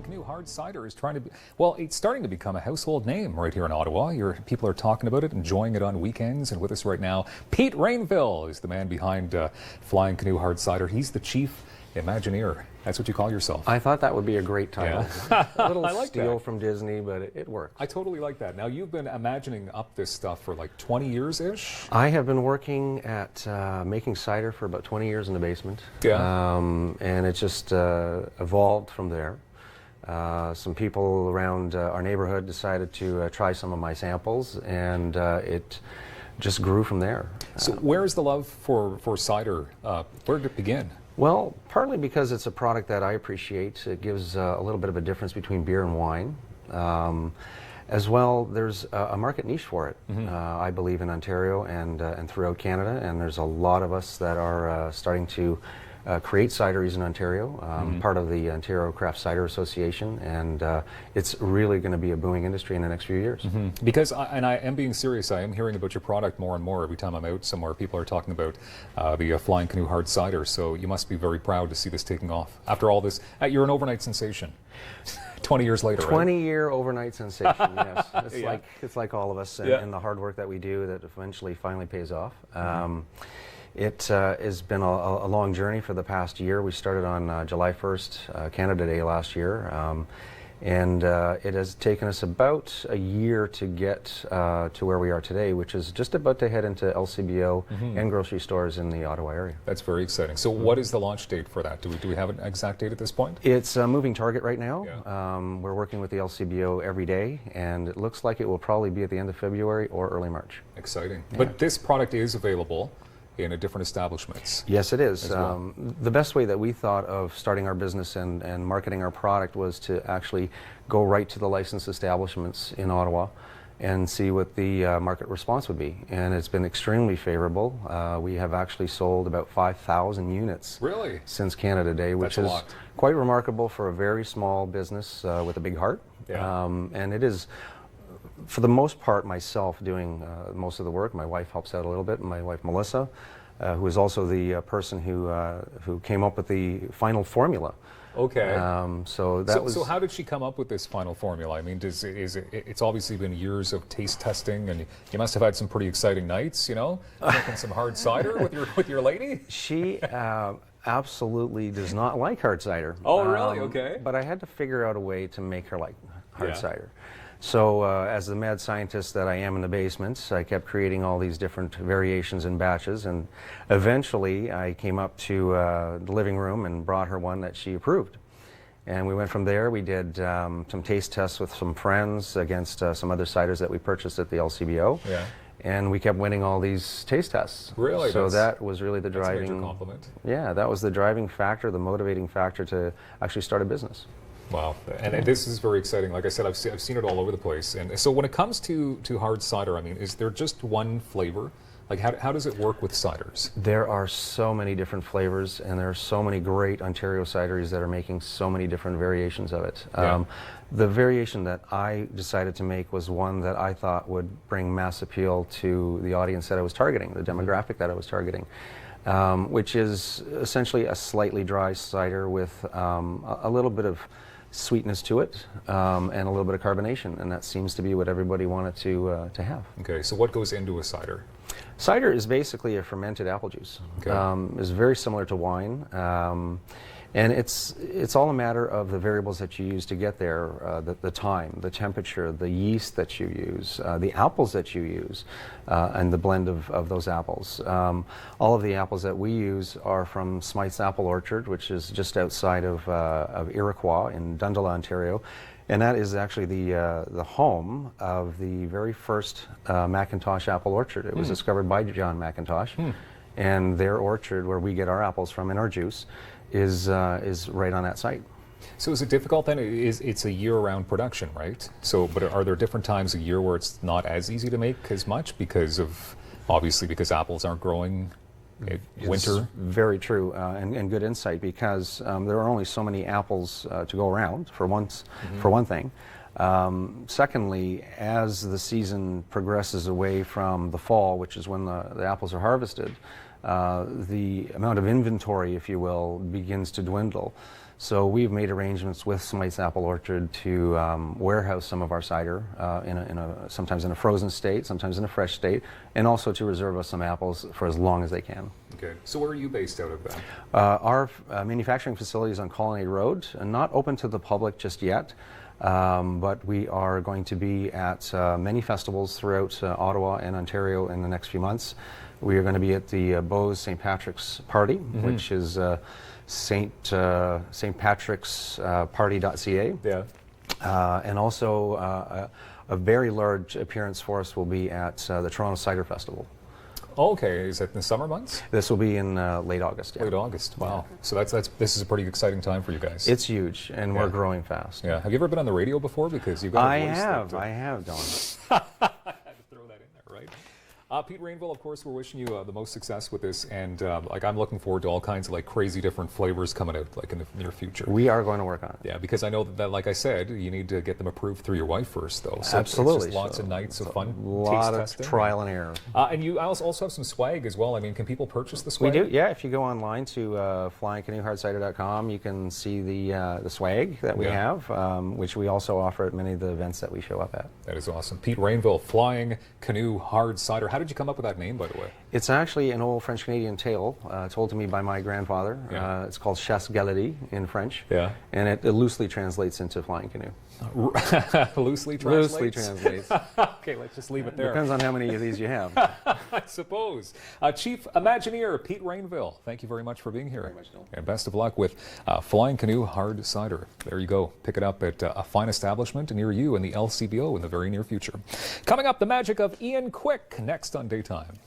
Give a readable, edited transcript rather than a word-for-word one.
Canoe Hard Cider is trying to be, well, it's starting to become a household name right here in Ottawa. People are talking about it, enjoying it on weekends. And with us right now, Pete Rainville is the man behind Flying Canoe Hard Cider. He's the chief Imagineer. That's what you call yourself. I thought that would be a great title. Yeah. A little like steal that. from Disney, but it works. I totally like that. Now, you've been imagining up this stuff for like 20 years-ish? I have been working at making cider for about 20 years in the basement. Yeah. And it just evolved from there. Some people around our neighborhood decided to try some of my samples, and it just grew from there. So where is the love for cider? Where did it begin? Well, partly because it's a product that I appreciate. It gives a little bit of a difference between beer and wine. As well, there's a market niche for it, I believe, in Ontario and throughout Canada, and there's a lot of us that are starting to create cideries in Ontario, part of the Ontario Craft Cider Association, and it's really going to be a booming industry in the next few years. Because, and I am being serious, I am hearing about your product more and more. Every time I'm out somewhere, people are talking about the Flying Canoe Hard Cider, so you must be very proud to see this taking off. After all this, you're an overnight sensation. 20 years later, 20-year overnight sensation, yes. It's, Yeah. it's like all of us, and, Yeah. and the hard work that we do that eventually finally pays off. It has been a long journey for the past year. We started on July 1st, Canada Day last year, and it has taken us about a year to get to where we are today, which is just about to head into LCBO and grocery stores in the Ottawa area. That's very exciting. So what is the launch date for that? Do we have an exact date at this point? It's a moving target right now. Yeah. We're working with the LCBO every day, and it looks like it will probably be at the end of February or early March. Exciting. Yeah. But this product is available in different establishments. Yes, it is. Well. The best way that we thought of starting our business and marketing our product was to actually go right to the licensed establishments in Ottawa and see what the market response would be. And it's been extremely favorable. We have actually sold about 5,000 units Really? since Canada Day, which That's a is lot. quite remarkable for a very small business with a big heart. Yeah. And it is, for the most part, myself doing most of the work. My wife helps out a little bit, my wife Melissa, who is also the person who came up with the final formula. Okay. So how did she come up with this final formula? I mean, it's obviously been years of taste testing, and you must have had some pretty exciting nights, you know, drinking some hard cider with your lady? She absolutely does not like hard cider. Oh, really? Okay. But I had to figure out a way to make her like hard Yeah. cider. So as the mad scientist that I am in the basement, I kept creating all these different variations and batches, and eventually I came up to the living room and brought her one that she approved. And we went from there. We did some taste tests with some friends against some other ciders that we purchased at the LCBO. Yeah. And we kept winning all these taste tests. Really? So that was really the driving. That's a major compliment. Yeah, that was the driving factor, the motivating factor to actually start a business. Wow, and this is very exciting. Like I said, I've seen it all over the place. And so when it comes to hard cider, I mean, is there just one flavor? Like how does it work with ciders? There are so many different flavors, and there are so many great Ontario cideries that are making so many different variations of it. Yeah. The variation that I decided to make was one that I thought would bring mass appeal to the audience that I was targeting, the demographic that I was targeting. Which is essentially a slightly dry cider with a little bit of sweetness to it and a little bit of carbonation, and that seems to be what everybody wanted to have. Okay, so what goes into a cider? Cider is basically a fermented apple juice. Okay. It's very similar to wine, and it's all a matter of the variables that you use to get there, the time, the temperature, the yeast that you use, the apples that you use, and the blend of those apples. All of the apples that we use are from Smythe's Apple Orchard, which is just outside of Iroquois in Dundalk, Ontario. And that is actually the home of the very first Macintosh apple orchard. It was discovered by John Macintosh, and their orchard, where we get our apples from and our juice, is right on that site. So is it difficult then? It's a year-round production, right? So, but are there different times a year where it's not as easy to make as much because apples aren't growing? Winter? It's very true, and good insight, because there are only so many apples to go around, for one thing. Secondly, as the season progresses away from the fall, which is when the apples are harvested, the amount of inventory, if you will, begins to dwindle. So we've made arrangements with Smythe's Apple Orchard to warehouse some of our cider sometimes in a frozen state, sometimes in a fresh state, and also to reserve us some apples for as long as they can. Okay. So where are you based out of then? Our manufacturing facility is on Colonnade Road, and not open to the public just yet. But we are going to be at many festivals throughout Ottawa and Ontario in the next few months. We are going to be at the Beau's St. Patrick's Party, which is St. Patrick's Party.ca. Yeah. And also a very large appearance for us will be at the Toronto Cider Festival. Okay, is that in the summer months? This will be in late August. Yeah. Late August. Wow. So this is a pretty exciting time for you guys. It's huge, and we're growing fast. Yeah. Have you ever been on the radio before? Because you've got a voice. I have, Don. I had to throw that in there, right? Pete Rainville, of course, we're wishing you the most success with this, and like I'm looking forward to all kinds of like crazy different flavors coming out like in the near future. We are going to work on it. Yeah, because I know that like I said, you need to get them approved through your wife first, though. So Absolutely. It's just lots of nights of fun A lot of testing. trial and error. And you also have some swag as well. I mean, can people purchase the swag? We do, yeah. If you go online to flyingcanoehardcider.com, you can see the swag that we have, which we also offer at many of the events that we show up at. That is awesome. Pete Rainville, Flying Canoe Hard Cider. How did you come up with that name, by the way? It's actually an old French-Canadian tale told to me by my grandfather. Yeah. It's called chasse galerie in French. Yeah. And it loosely translates into flying canoe. Loosely translates? Loosely translates. Okay, let's just leave it there. Depends on how many of these you have. I suppose. Chief Imagineer Pete Rainville, thank you very much for being here. Very much, Noel. And best of luck with Flying Canoe Hard Cider. There you go. Pick it up at a fine establishment near you in the LCBO in the very near future. Coming up, the magic of Ian Quick next on Daytime.